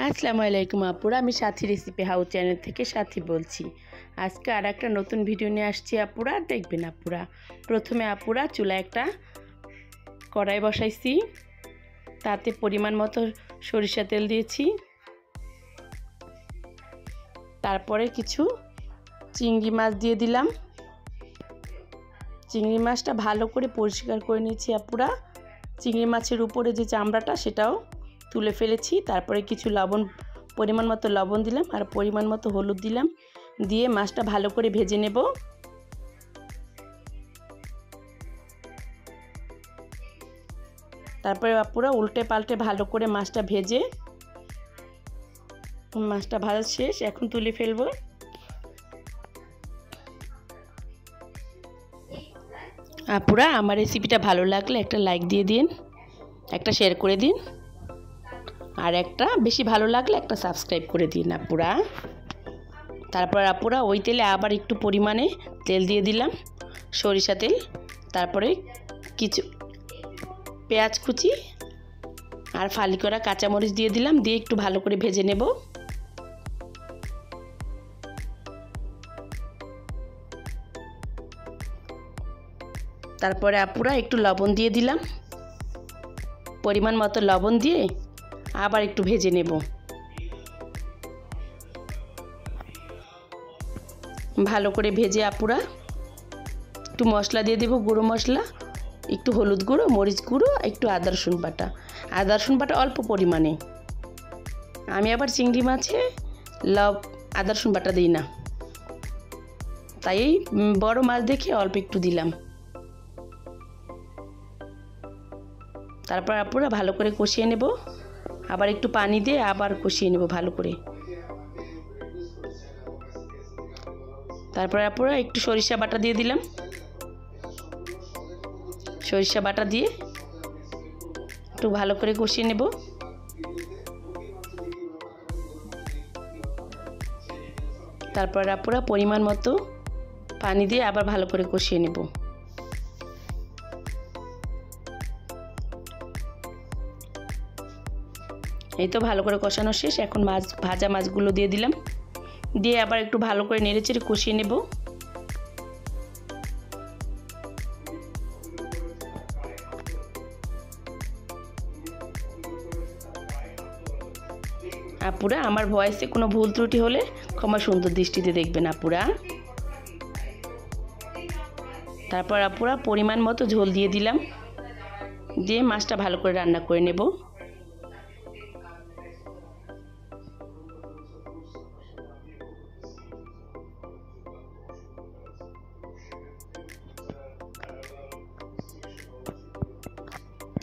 আসসালামু আলাইকুম আপুরা, আমি সাথী রেসিপি হাউস চ্যানেল থেকে সাথী বলছি। আজকে আর একটা নতুন ভিডিও নিয়ে আসছি আপুরা, দেখবেন আপুরা। প্রথমে আপুরা চুলায় একটা কড়াই বসাইছি, তাতে পরিমাণ মতো সরিষা তেল দিয়েছি। তারপরে কিছু চিংড়ি মাছ দিয়ে দিলাম। চিংড়ি মাছটা ভালো করে পরিষ্কার করে নিয়েছি আপুরা। চিংড়ি মাছের উপরে যে চামড়াটা সেটাও তুলে ফেলেছি। তারপরে কিছু লবণ, পরিমাণ মতো লবণ দিলাম আর পরিমাণ মতো হলুদ দিলাম, দিয়ে মাছটা ভালো করে ভেজে নেব। তারপরে পুরো উল্টে পাল্টে ভালো করে মাছটা ভেজে, মাছটা ভাজা শেষ, এখন তুলে ফেলবো। আপুরা আমার রেসিপিটা ভালো লাগলে একটা লাইক দিয়ে দিন, একটা শেয়ার করে দিন, আর একটা বেশি ভালো লাগলে একটা সাবস্ক্রাইব করে দিন আপুরা। তারপর আপুরা ওই তেলে আবার একটু পরিমাণে তেল দিয়ে দিলাম, সরিষা তেল। তারপরে কিছু পেঁয়াজ কুচি আর ফালি করা কাঁচামরিচ দিয়ে দিলাম, দিয়ে একটু ভালো করে ভেজে নেব। তারপরে আপুরা একটু লবণ দিয়ে দিলাম, পরিমাণ মতো লবণ দিয়ে আবার একটু ভেজে নেব। ভালো করে ভেজে আপুরা একটু মশলা দিয়ে দেব, গুঁড়ো মশলা, একটু হলুদ গুঁড়ো, মরিচ গুঁড়ো, একটু আদা রসুন বাটা। আদা রসুন বাটা অল্প পরিমাণে, আমি আবার চিংড়ি মাছে আদা রসুন বাটা দিই না, তাই বড় মাছ দেখে অল্প একটু দিলাম। তারপর আপুরা ভালো করে কষিয়ে নেব, আবার একটু পানি দিয়ে আবার কষিয়ে নেব ভালো করে। তারপর আপুরা একটু সরিষা বাটা দিয়ে দিলাম, সরিষা বাটা দিয়ে একটু ভালো করে কষিয়ে নেব। তারপর আপুরা পরিমাণ মতো পানি দিয়ে আবার ভালো করে কষিয়ে নেব। এই তো ভালো করে কষানো শেষ, এখন ভাজা মাছগুলো দিয়ে দিলাম, দিয়ে আবার একটু ভালো করে নেড়েচেড়ে কষিয়ে নেব। আপুরা আমার ভয়েসে কোনো ভুল ত্রুটি হলে ক্ষমা সুন্দর দৃষ্টিতে দেখবেন আপুরা। তারপর আপুরা পরিমাণ মতো ঝোল দিয়ে দিলাম, দিয়ে মাছটা ভালো করে রান্না করে নেব।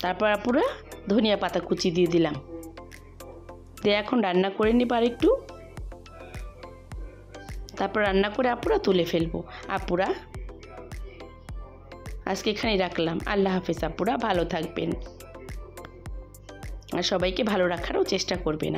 তারপর আপুরা ধনিয়া পাতা কুচি দিয়ে দিলাম, দিয়ে এখন রান্না করে নিব আর একটু। তারপর রান্না করে আপুরা তুলে ফেলবো। আপুরা আজকে এখানেই রাখলাম, আল্লাহ হাফেজ আপুরা, ভালো থাকবেন আর সবাইকে ভালো রাখারও চেষ্টা করবেন।